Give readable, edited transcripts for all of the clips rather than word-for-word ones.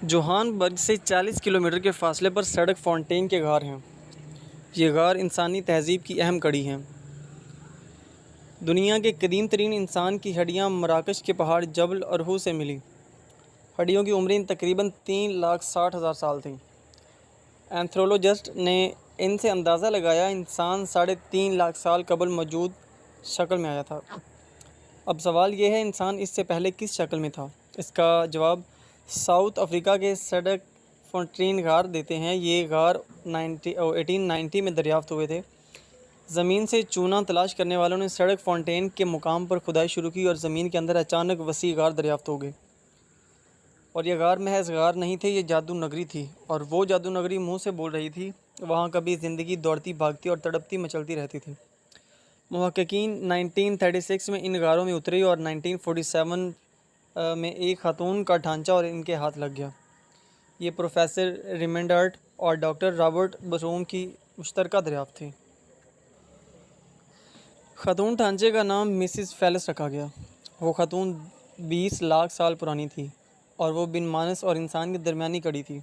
Johann برگ سے 40 kilometre کے فاصلے پر سڑک فونٹین کے غار ہیں۔ یہ غار انسانی تہذیب کی اہم کڑی ہیں۔ دنیا کے قدیم ترین انسان کی ہڈیاں مراکش کے پہاڑ جبل ارہو سے ملی۔ ہڈیوں کی عمریں تقریباً 3,60,000 سال تھیں۔ اینتھروپولوجسٹ نے ان سے اندازہ لگایا انسان 3.5 لاکھ سال قبل موجود شکل میں آیا تھا۔ اب سوال یہ ہے انسان اس سے پہلے کس شکل میں تھا؟ اس کا جواب ساؤتھ افریقہ کے سڑک فونٹین غار دیتے ہیں۔ یہ غار 1890 میں دریافت ہوئے تھے۔ زمین سے چونا تلاش کرنے والوں نے سڑک فونٹین کے مقام پر کھدائی شروع کی اور زمین کے اندر اچانک وسیع غار دریافت ہو گئے۔ اور یہ غار محض غار نہیں تھے، یہ جادو نگری تھی، اور وہ جادو نگری منہ سے بول رہی تھی۔ وہاں کبھی زندگی دوڑتی بھاگتی اور تڑپتی مچلتی رہتی تھی۔ محققین 1936 میں ان غاروں میں اترے اور 1947 میں ایک خاتون کا ڈھانچہ اور ان کے ہاتھ لگ گیا۔ یہ پروفیسر ریمنڈ ہرٹ اور ڈاکٹر رابرٹ بروم کی مشترکہ دریافت تھی۔ خاتون ڈھانچے کا نام مسز فیلس رکھا گیا۔ وہ خاتون 20 لاکھ سال پرانی تھی اور وہ بن مانس اور انسان کی درمیانی کڑی تھی۔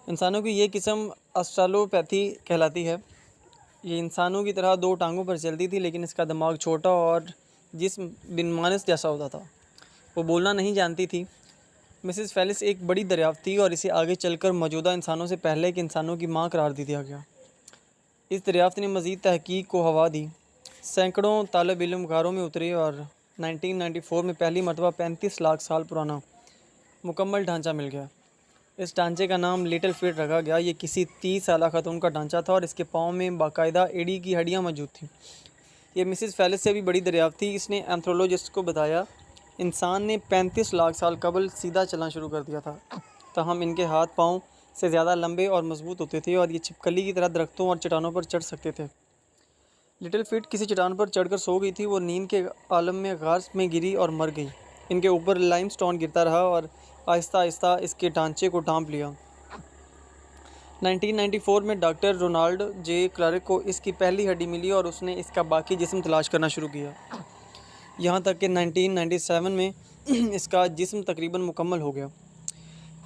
انسانوں کی یہ قسم آسٹرالوپیتھی کہلاتی ہے۔ یہ انسانوں کی طرح 2 ٹانگوں پر چلتی تھی، لیکن اس کا دماغ چھوٹا اور جسم بن مانس جیسا ہوتا تھا۔ وہ بولنا نہیں جانتی تھی۔ مسز فیلس ایک بڑی دریافت تھی اور اسے آگے چل کر موجودہ انسانوں سے پہلے کے انسانوں کی ماں قرار دیا گیا۔ اس دریافت نے مزید تحقیق کو ہوا دی۔ سینکڑوں طالب علم غاروں میں اترے اور 1994 میں پہلی مرتبہ 35 لاکھ سال پرانا مکمل ڈھانچہ مل گیا۔ اس ڈھانچے کا نام لٹل فٹ رکھا گیا۔ یہ کسی 30 سالہ خاتون کا ڈھانچہ تھا اور اس کے پاؤں میں باقاعدہ ایڑی کی ہڈیاں موجود تھیں۔ یہ مسز فیلس سے بھی بڑی دریافت تھی۔ اس نے اینتھروپولوجسٹ کو بتایا انسان نے 35 لاکھ سال قبل سیدھا چلنا شروع کر دیا تھا، تاہم ان کے ہاتھ پاؤں سے زیادہ لمبے اور مضبوط ہوتے تھے اور یہ چھپکلی کی طرح درختوں اور چٹانوں پر چڑھ سکتے تھے۔ لٹل فٹ کسی چٹان پر چڑھ کر سو گئی تھی۔ وہ نیند کے عالم میں غار میں گری اور مر گئی۔ ان کے اوپر لائم سٹون گرتا رہا اور آہستہ آہستہ اس کے ڈھانچے کو ڈھانپ لیا۔ 1994 میں ڈاکٹر رونالڈ جے کلارک کو اس کی پہلی ہڈی ملی اور اس نے اس کا باقی جسم تلاش کرنا شروع کیا، یہاں تک کہ 1997 میں اس کا جسم تقریباً مکمل ہو گیا۔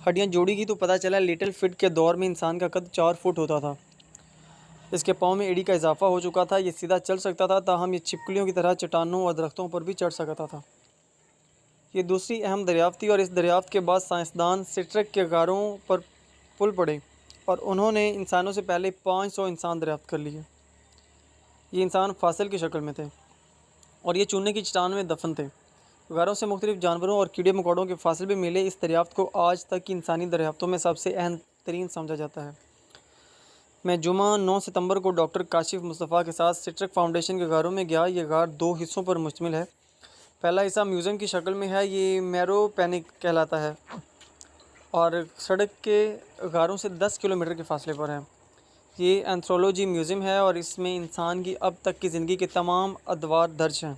ہڈیاں جوڑی کی تو پتہ چلا لٹل فٹ کے دور میں انسان کا قد 4 فٹ ہوتا تھا۔ اس کے پاؤں میں ایڑی کا اضافہ ہو چکا تھا۔ یہ سیدھا چل سکتا تھا، تاہم یہ چھپکلیوں کی طرح چٹانوں اور درختوں پر بھی چڑھ سکتا تھا۔ یہ دوسری اہم دریافت تھی اور اس دریافت کے بعد سائنسدان سٹرک کے غاروں پر پل پڑے اور انہوں نے انسانوں سے پہلے 500 انسان دریافت کر لیے۔ یہ انسان فاسل کی شکل میں تھے اور یہ چونے کی چٹان میں دفن تھے۔ غاروں سے مختلف جانوروں اور کیڑے مکوڑوں کے فاسل بھی ملے۔ اس دریافت کو آج تک کی انسانی دریافتوں میں سب سے اہم ترین سمجھا جاتا ہے۔ میں جمعہ 9 ستمبر کو ڈاکٹر کاشف مصطفیٰ کے ساتھ سٹرک فاؤنڈیشن کے غاروں میں گیا۔ یہ غار 2 حصوں پر مشتمل ہے۔ پہلا حصہ میوزیم کی شکل میں ہے، یہ میرو پینک کہلاتا ہے اور سڑک کے غاروں سے 10 کلومیٹر کے فاصلے پر ہے۔ یہ اینتھروپولوجی میوزیم ہے اور اس میں انسان کی اب تک کی زندگی کے تمام ادوار درج ہیں۔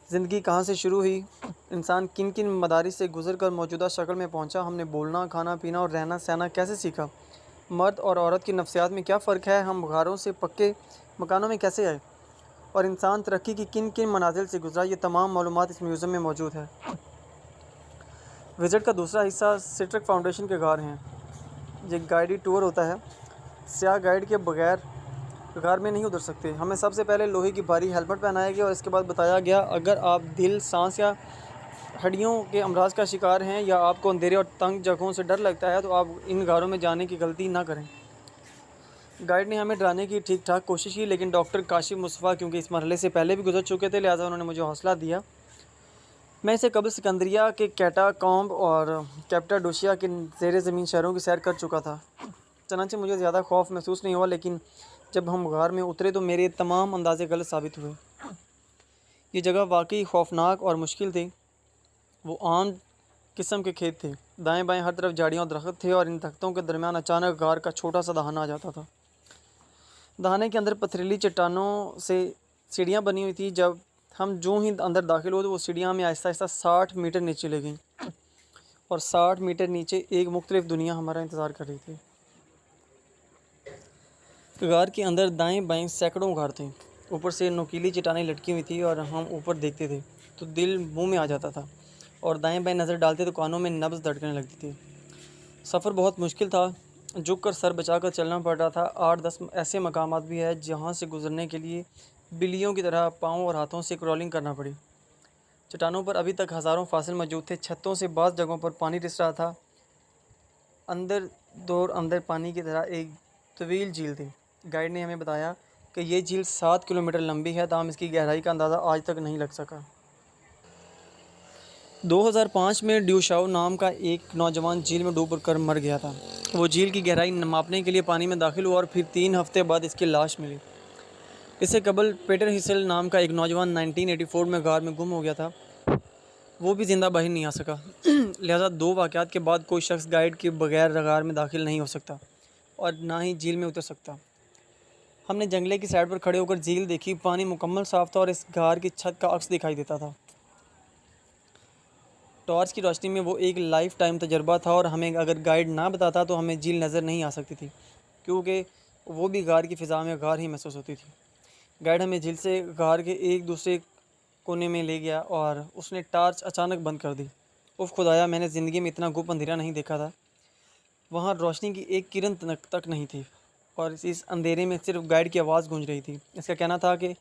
زندگی کہاں سے شروع ہوئی، انسان کن کن مدارس سے گزر کر موجودہ شکل میں پہنچا، ہم نے بولنا، کھانا پینا اور رہنا سہنا کیسے سیکھا، مرد اور عورت کی نفسیات میں کیا فرق ہے، ہم غاروں سے پکے مکانوں میں کیسے آئے، اور انسان ترقی کی کن کن منازل سے گزرا، یہ تمام معلومات اس میوزیم میں موجود ہے۔ وزٹ کا دوسرا حصہ سٹرک فاؤنڈیشن کے غار ہیں۔ یہ گائیڈڈ ٹور ہوتا ہے۔ سیاح گائیڈ کے بغیر غار میں نہیں اتر سکتے۔ ہمیں سب سے پہلے لوہے کی بھاری ہیلمٹ پہنایا گیا اور اس کے بعد بتایا گیا اگر آپ دل، سانس یا ہڈیوں کے امراض کا شکار ہیں یا آپ کو اندھیرے اور تنگ جگہوں سے ڈر لگتا ہے تو آپ ان غاروں میں جانے کی غلطی نہ کریں۔ گائیڈ نے ہمیں ڈرانے کی ٹھیک ٹھاک کوشش کی، لیکن ڈاکٹر کاشف مصطفیٰ کیونکہ اس مرحلے سے پہلے بھی گزر چکے تھے، لہٰذا انہوں نے مجھے حوصلہ دیا۔ میں اسے قبل سکندریہ کے کیٹا کامب اور کیپٹاڈوشیا کے زیر زمین شہروں کی سیر کر چکا تھا، چنانچہ مجھے زیادہ خوف محسوس نہیں ہوا، لیکن جب ہم غار میں اترے تو میرے تمام اندازے غلط ثابت ہوئے۔ یہ جگہ واقعی خوفناک اور مشکل تھی۔ وہ عام قسم کے کھیت تھے، دائیں بائیں ہر طرف جھاڑیاں اور درخت تھے اور ان درختوں کے درمیان اچانک غار کا چھوٹا سا دہانہ آ جاتا تھا۔ دہانے کے اندر پتھریلی چٹانوں سے سیڑھیاں بنی ہوئی تھیں۔ جب ہم جو ہی اندر داخل ہوئے تو وہ سیڑھیاں ہمیں آہستہ آہستہ 60 میٹر نیچے لے گئیں اور 60 میٹر نیچے ایک مختلف دنیا ہمارا انتظار کر رہی تھی۔ غار کے اندر دائیں بائیں سینکڑوں غار تھے، اوپر سے نوکیلی چٹانیں لٹکی ہوئی تھیں اور ہم اوپر دیکھتے تھے تو دل منہ میں آ جاتا تھا اور دائیں بائیں نظر ڈالتے تو کانوں میں نبض دھڑکنے لگتی تھی۔ سفر بہت مشکل تھا، جھک کر سر بچا کر چلنا پڑ رہا تھا۔ 8-10 ایسے مقامات بھی ہیں جہاں سے گزرنے کے لیے بلیوں کی طرح پاؤں اور ہاتھوں سے کرولنگ کرنا پڑی۔ چٹانوں پر ابھی تک ہزاروں فاصل موجود تھے، چھتوں سے بعض جگہوں پر پانی رس رہا تھا۔ اندر پانی کی طرح ایک طویل جھیل تھی۔ گائیڈ نے ہمیں بتایا کہ یہ جھیل 7 کلومیٹر لمبی ہے، تاہم اس کی گہرائی کا اندازہ آج تک نہیں لگ سکا۔ 2005 میں ڈیوشاؤ نام کا ایک نوجوان جھیل میں ڈوب کر مر گیا تھا۔ وہ جھیل کی گہرائی ماپنے کے لیے پانی میں داخل ہوا اور پھر 3 ہفتے بعد اس کی لاش ملی۔ اس سے قبل پیٹر ہسل نام کا ایک نوجوان 1984 میں غار میں گم ہو گیا تھا، وہ بھی زندہ باہر نہیں آ سکا۔ لہٰذا 2 واقعات کے بعد کوئی شخص گائیڈ کے بغیر غار میں داخل نہیں ہو سکتا اور نہ ہی جھیل میں اتر سکتا۔ ہم نے جنگلے کی سائڈ پر کھڑے ہو کر جھیل دیکھی، پانی مکمل صاف تھا اور اس غار کی چھت کا عکس دکھائی دیتا تھا۔ ٹارچ کی روشنی میں وہ ایک لائف ٹائم تجربہ تھا اور ہمیں اگر گائیڈ نہ بتاتا تو ہمیں جھیل نظر نہیں آ سکتی تھی، کیونکہ وہ بھی غار کی فضا میں غار ہی محسوس ہوتی تھی۔ گائیڈ ہمیں جھیل سے غار کے ایک دوسرے کونے میں لے گیا اور اس نے ٹارچ اچانک بند کر دی۔ اف خدایا، میں نے زندگی میں اتنا گپ اندھیرا نہیں دیکھا تھا۔ وہاں روشنی کی ایک کرن تک نہیں تھی اور اس اندھیرے میں صرف گائیڈ کی آواز گونج رہی تھی۔ اس کا کہنا تھا کہ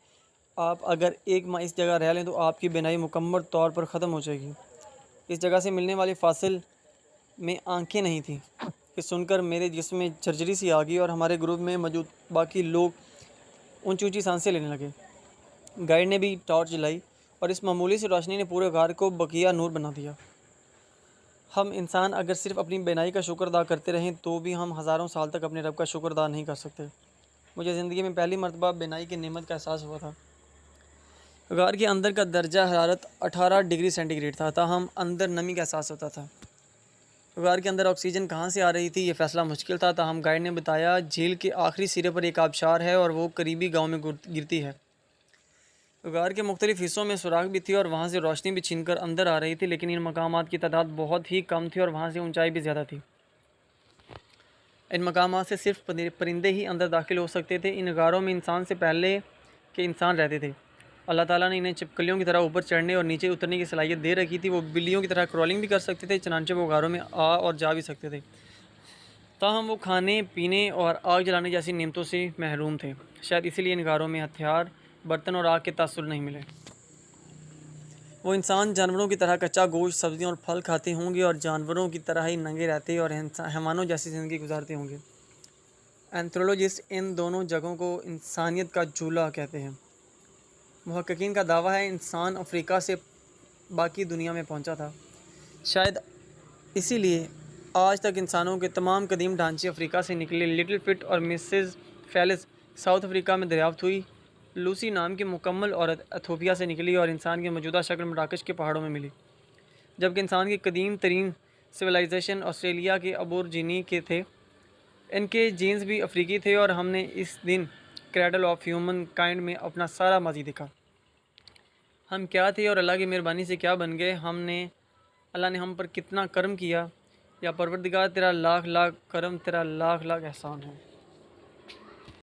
آپ اگر 1 ماہ اس جگہ رہ لیں تو آپ کی بینائی مکمل طور پر ختم ہو جائے گی۔ اس جگہ سے ملنے والی فاصل میں آنکھیں نہیں تھیں۔ یہ سن کر میرے جسم میں جھرجھری سی آ گئی اور ہمارے گروپ میں موجود باقی لوگ اونچی اونچی سانسیں لینے لگے۔ گائیڈ نے بھی ٹارچ جلائی اور اس معمولی سی روشنی نے پورے غار کو بقیہ نور بنا دیا۔ ہم انسان اگر صرف اپنی بینائی کا شکر ادا کرتے رہیں تو بھی ہم ہزاروں سال تک اپنے رب کا شکر ادا نہیں کر سکتے۔ مجھے زندگی میں پہلی مرتبہ بینائی کی نعمت کا احساس ہوا تھا۔ غار کے اندر کا درجہ حرارت 18 ڈگری سینٹی گریڈ تھا، تاہم اندر نمی کا احساس ہوتا تھا۔ غار کے اندر آکسیجن کہاں سے آ رہی تھی یہ فیصلہ مشکل تھا، تاہم گائیڈ نے بتایا جھیل کے آخری سرے پر ایک آبشار ہے اور وہ قریبی گاؤں میں گرتی ہے۔ غار کے مختلف حصوں میں سوراخ بھی تھی اور وہاں سے روشنی بھی چھن کر اندر آ رہی تھی، لیکن ان مقامات کی تعداد بہت ہی کم تھی اور وہاں سے اونچائی بھی زیادہ تھی۔ ان مقامات سے صرف پرندے ہی اندر داخل ہو سکتے تھے۔ ان غاروں میں انسان سے پہلے کے انسان رہتے تھے۔ اللہ تعالیٰ نے انہیں چھپکلیوں کی طرح اوپر چڑھنے اور نیچے اترنے کی صلاحیت دے رکھی تھی۔ وہ بلیوں کی طرح کرولنگ بھی کر سکتے تھے، چنانچہ وہ غاروں میں آ اور جا بھی سکتے تھے، تاہم وہ کھانے پینے اور آگ جلانے جیسی نعمتوں سے محروم تھے۔ شاید اسی لیے ان غاروں میں ہتھیار، برتن اور آگ کے تاثر نہیں ملے۔ وہ انسان جانوروں کی طرح کچا گوشت، سبزیاں اور پھل کھاتے ہوں گے اور جانوروں کی طرح ہی ننگے رہتے اور حیوانوں جیسی زندگی گزارتے ہوں گے۔ اینتھروپولوجسٹ ان دونوں جگہوں کو انسانیت کا جھولا کہتے ہیں۔ محققین کا دعویٰ ہے انسان افریقہ سے باقی دنیا میں پہنچا تھا۔ شاید اسی لیے آج تک انسانوں کے تمام قدیم ڈھانچے افریقہ سے نکلے۔ لٹل فٹ اور مسز فیلس ساؤتھ افریقہ میں دریافت ہوئی۔ لوسی نام کی مکمل عورت ایتھوپیا سے نکلی اور انسان کی موجودہ شکل مراکش کے پہاڑوں میں ملی، جبکہ انسان کی قدیم ترین سویلائزیشن آسٹریلیا کے ابورجینی کے تھے۔ ان کے جینز بھی افریقی تھے اور ہم نے اس دن کریڈل آف ہیومن کائنڈ میں اپنا سارا ماضی دیکھا۔ ہم کیا تھے اور اللہ کی مہربانی سے کیا بن گئے۔ اللہ نے ہم پر کتنا کرم کیا، یا پروردگار تیرا لاکھ لاکھ کرم، تیرا لاکھ لاکھ احسان ہے۔